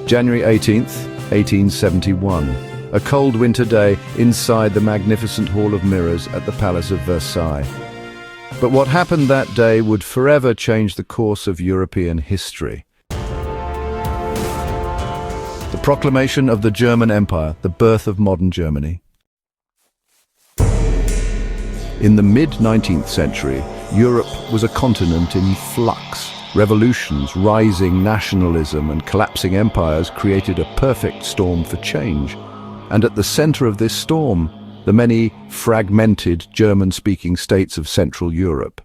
January 18th, 1871. A cold winter day inside the magnificent Hall of Mirrors at the Palace of Versailles. But what happened that day would forever change the course of European history. The proclamation of the German Empire, the birth of modern Germany. In the mid-19th century, Europe was a continent in flux. Revolutions, rising nationalism, and collapsing empires created a perfect storm for change. And at the center of this storm, the many fragmented German-speaking states of Central Europe.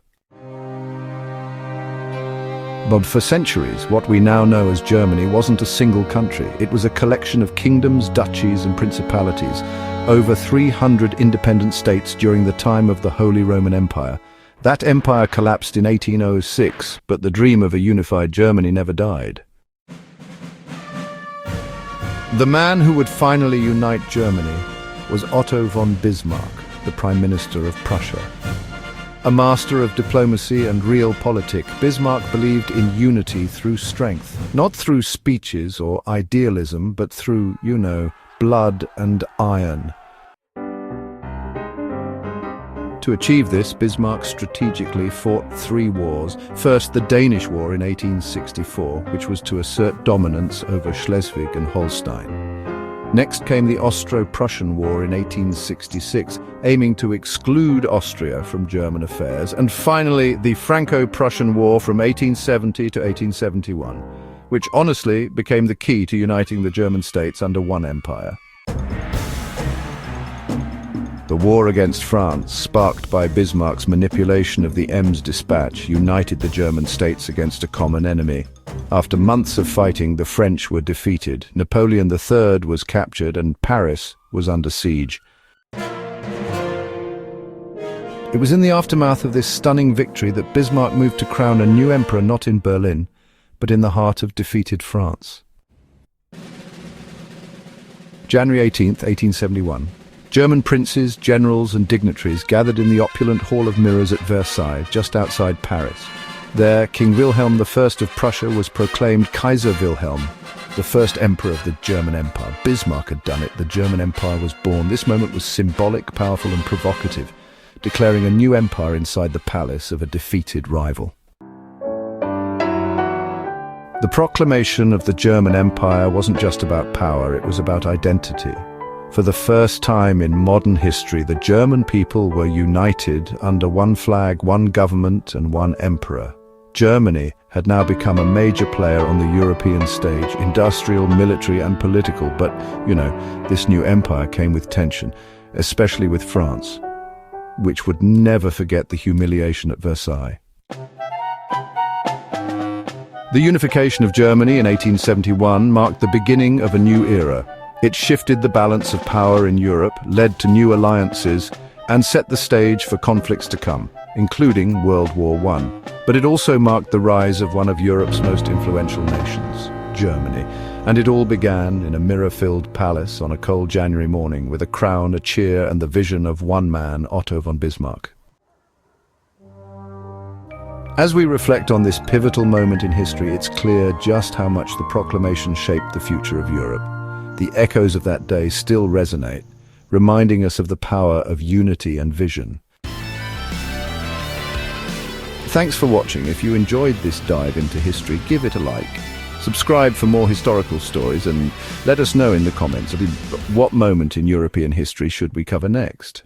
But for centuries, what we now know as Germany wasn't a single country. It was a collection of kingdoms, duchies, and principalities, over 300 independent states during the time of the Holy Roman Empire. That empire collapsed in 1806, but the dream of a unified Germany never died. The man who would finally unite Germany was Otto von Bismarck, the Prime Minister of Prussia. A master of diplomacy and realpolitik, Bismarck believed in unity through strength, not through speeches or idealism, but through, blood and iron. To achieve this, Bismarck strategically fought 3 wars. First, the Danish War in 1864, which was to assert dominance over Schleswig and Holstein. Next came the Austro-Prussian War in 1866, aiming to exclude Austria from German affairs. And finally, the Franco-Prussian War from 1870 to 1871, which honestly became the key to uniting the German states under one empire. The war against France, sparked by Bismarck's manipulation of the Ems dispatch, united the German states against a common enemy. After months of fighting, the French were defeated, Napoleon III was captured, and Paris was under siege. It was in the aftermath of this stunning victory that Bismarck moved to crown a new emperor not in Berlin, but in the heart of defeated France. January 18th, 1871. German princes, generals and dignitaries gathered in the opulent Hall of Mirrors at Versailles, just outside Paris. There, King Wilhelm I of Prussia was proclaimed Kaiser Wilhelm, the first emperor of the German Empire. Bismarck had done it. The German Empire was born. This moment was symbolic, powerful and provocative, declaring a new empire inside the palace of a defeated rival. The proclamation of the German Empire wasn't just about power, it was about identity. For the first time in modern history, the German people were united under one flag, one government and one emperor. Germany had now become a major player on the European stage, industrial, military and political, but, this new empire came with tension, especially with France, which would never forget the humiliation at Versailles. The unification of Germany in 1871 marked the beginning of a new era. It shifted the balance of power in Europe, led to new alliances, and set the stage for conflicts to come, including World War I. But it also marked the rise of one of Europe's most influential nations, Germany. And it all began in a mirror-filled palace on a cold January morning with a crown, a cheer, and the vision of one man, Otto von Bismarck. As we reflect on this pivotal moment in history, it's clear just how much the proclamation shaped the future of Europe. The echoes of that day still resonate, reminding us of the power of unity and vision. Thanks for watching. If you enjoyed this dive into history, give it a like. Subscribe for more historical stories and let us know in the comments what moment in European history should we cover next.